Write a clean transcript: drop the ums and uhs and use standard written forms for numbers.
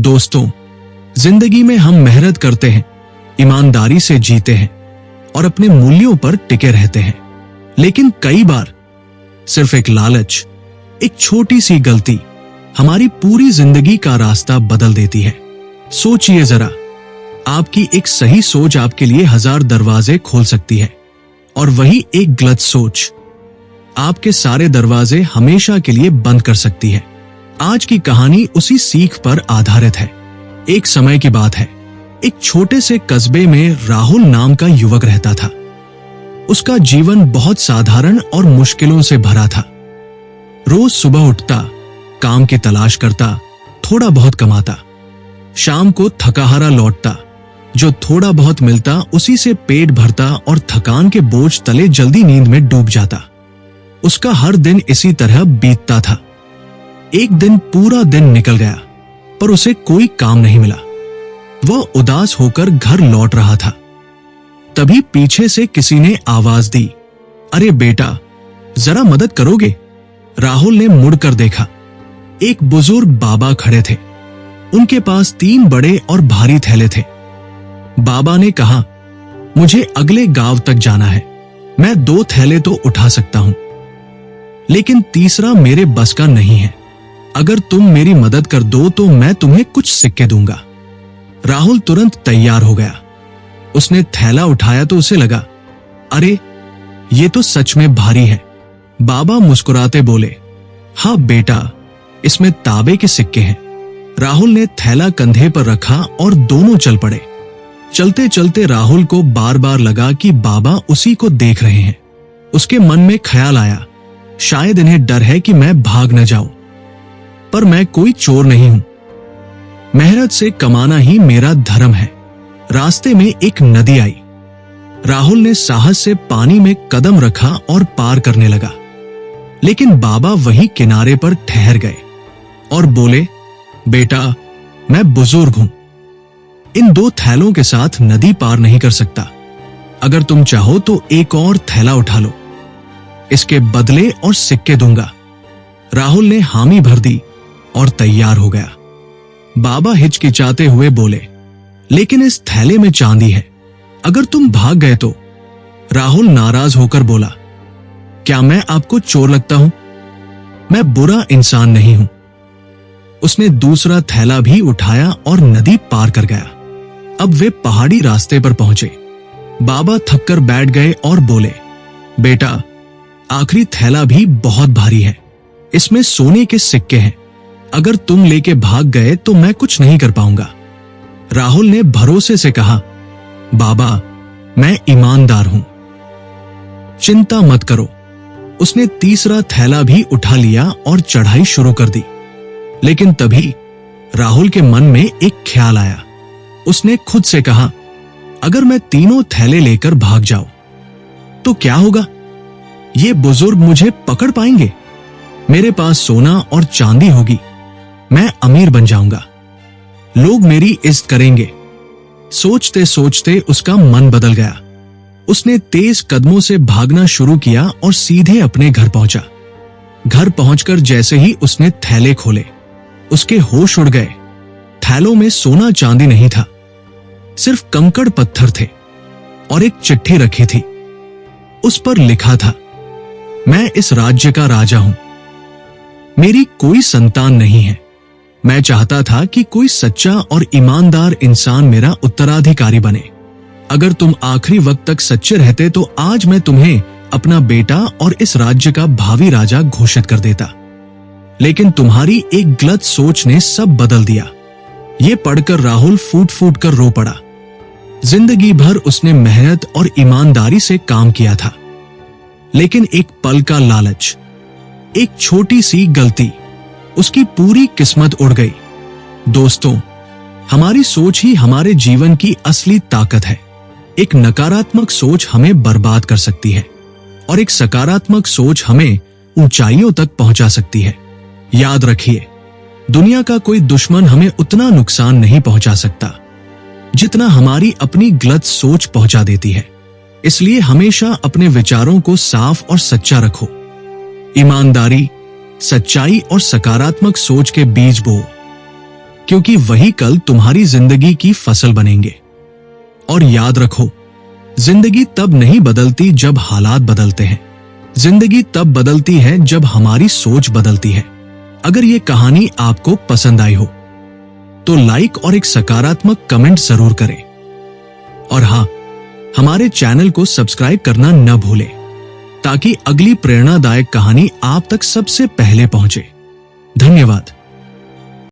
दोस्तों, जिंदगी में हम मेहनत करते हैं, ईमानदारी से जीते हैं और अपने मूल्यों पर टिके रहते हैं। लेकिन कई बार सिर्फ एक लालच, एक छोटी सी गलती हमारी पूरी जिंदगी का रास्ता बदल देती है। सोचिए जरा, आपकी एक सही सोच आपके लिए 1000 दरवाजे खोल सकती है और वही एक गलत सोच आपके सारे दरवाजे हमेशा के लिए बंद कर सकती है। आज की कहानी उसी सीख पर आधारित है। एक समय की बात है, एक छोटे से कस्बे में राहुल नाम का युवक रहता था। उसका जीवन बहुत साधारण और मुश्किलों से भरा था। रोज सुबह उठता, काम की तलाश करता, थोड़ा बहुत कमाता, शाम को थकाहारा लौटता, जो थोड़ा बहुत मिलता उसी से पेट भरता और थकान के बोझ तले जल्दी नींद में डूब जाता। उसका हर दिन इसी तरह बीतता था। एक दिन पूरा दिन निकल गया, पर उसे कोई काम नहीं मिला। वह उदास होकर घर लौट रहा था। तभी पीछे से किसी ने आवाज दी, अरे बेटा, जरा मदद करोगे? राहुल ने मुड़कर देखा। एक बुजुर्ग बाबा खड़े थे। उनके पास 3 बड़े और भारी थैले थे। बाबा ने कहा, मुझे अगले गांव तक जाना है। मैं 2 थैले तो उठा सकता हूं, लेकिन तीसरा मेरे बस का नहीं है। अगर तुम मेरी मदद कर दो तो मैं तुम्हें कुछ सिक्के दूंगा। राहुल तुरंत तैयार हो गया। उसने थैला उठाया तो उसे लगा, अरे ये तो सच में भारी है। बाबा मुस्कुराते बोले, हाँ बेटा, इसमें तांबे के सिक्के हैं। राहुल ने थैला कंधे पर रखा और दोनों चल पड़े। चलते चलते राहुल को बार बार लगा कि बाबा उसी को देख रहे हैं। उसके मन में ख्याल आया, शायद इन्हें डर है कि मैं भाग न जाऊं, पर मैं कोई चोर नहीं हूं। मेहनत से कमाना ही मेरा धर्म है। रास्ते में एक नदी आई। राहुल ने साहस से पानी में कदम रखा और पार करने लगा, लेकिन बाबा वहीं किनारे पर ठहर गए और बोले, बेटा, मैं बुजुर्ग हूं, इन 2 थैलों के साथ नदी पार नहीं कर सकता। अगर तुम चाहो तो एक और थैला उठा लो, इसके बदले और सिक्के दूंगा। राहुल ने हामी भर दी और तैयार हो गया। बाबा हिचकिचाते हुए बोले, लेकिन इस थैले में चांदी है, अगर तुम भाग गए तो? राहुल नाराज होकर बोला, क्या मैं आपको चोर लगता हूं? मैं बुरा इंसान नहीं हूं। उसने दूसरा थैला भी उठाया और नदी पार कर गया। अब वे पहाड़ी रास्ते पर पहुंचे। बाबा थककर बैठ गए और बोले, बेटा, आखिरी थैला भी बहुत भारी है, इसमें सोने के सिक्के हैं। अगर तुम लेके भाग गए तो मैं कुछ नहीं कर पाऊंगा। राहुल ने भरोसे से कहा, बाबा, मैं ईमानदार हूं, चिंता मत करो। उसने तीसरा थैला भी उठा लिया और चढ़ाई शुरू कर दी। लेकिन तभी राहुल के मन में एक ख्याल आया। उसने खुद से कहा, अगर मैं तीनों थैले लेकर भाग जाऊं तो क्या होगा? ये बुजुर्ग मुझे पकड़ पाएंगे। मेरे पास सोना और चांदी होगी, मैं अमीर बन जाऊंगा, लोग मेरी इज्जत करेंगे। सोचते सोचते उसका मन बदल गया। उसने तेज कदमों से भागना शुरू किया और सीधे अपने घर पहुंचा। घर पहुंचकर जैसे ही उसने थैले खोले, उसके होश उड़ गए। थैलों में सोना चांदी नहीं था, सिर्फ कंकड़ पत्थर थे और एक चिट्ठी रखी थी। उस पर लिखा था, मैं इस राज्य का राजा हूं, मेरी कोई संतान नहीं है। मैं चाहता था कि कोई सच्चा और ईमानदार इंसान मेरा उत्तराधिकारी बने। अगर तुम आखिरी वक्त तक सच्चे रहते तो आज मैं तुम्हें अपना बेटा और इस राज्य का भावी राजा घोषित कर देता। लेकिन तुम्हारी एक गलत सोच ने सब बदल दिया। ये पढ़कर राहुल फूट फूट कर रो पड़ा। जिंदगी भर उसने मेहनत और ईमानदारी से काम किया था, लेकिन एक पल का लालच, एक छोटी सी गलती, उसकी पूरी किस्मत उड़ गई। दोस्तों, हमारी सोच ही हमारे जीवन की असली ताकत है। एक नकारात्मक सोच हमें बर्बाद कर सकती है और एक सकारात्मक सोच हमें ऊंचाइयों तक पहुंचा सकती है। याद रखिए, दुनिया का कोई दुश्मन हमें उतना नुकसान नहीं पहुंचा सकता जितना हमारी अपनी गलत सोच पहुंचा देती है। इसलिए हमेशा अपने विचारों को साफ और सच्चा रखो। ईमानदारी, सच्चाई और सकारात्मक सोच के बीज बो। क्योंकि वही कल तुम्हारी जिंदगी की फसल बनेंगे। और याद रखो, जिंदगी तब नहीं बदलती जब हालात बदलते हैं, जिंदगी तब बदलती है जब हमारी सोच बदलती है। अगर ये कहानी आपको पसंद आई हो तो लाइक और एक सकारात्मक कमेंट जरूर करें। और हां, हमारे चैनल को सब्सक्राइब करना न भूलें ताकि अगली प्रेरणादायक कहानी आप तक सबसे पहले पहुंचे। धन्यवाद।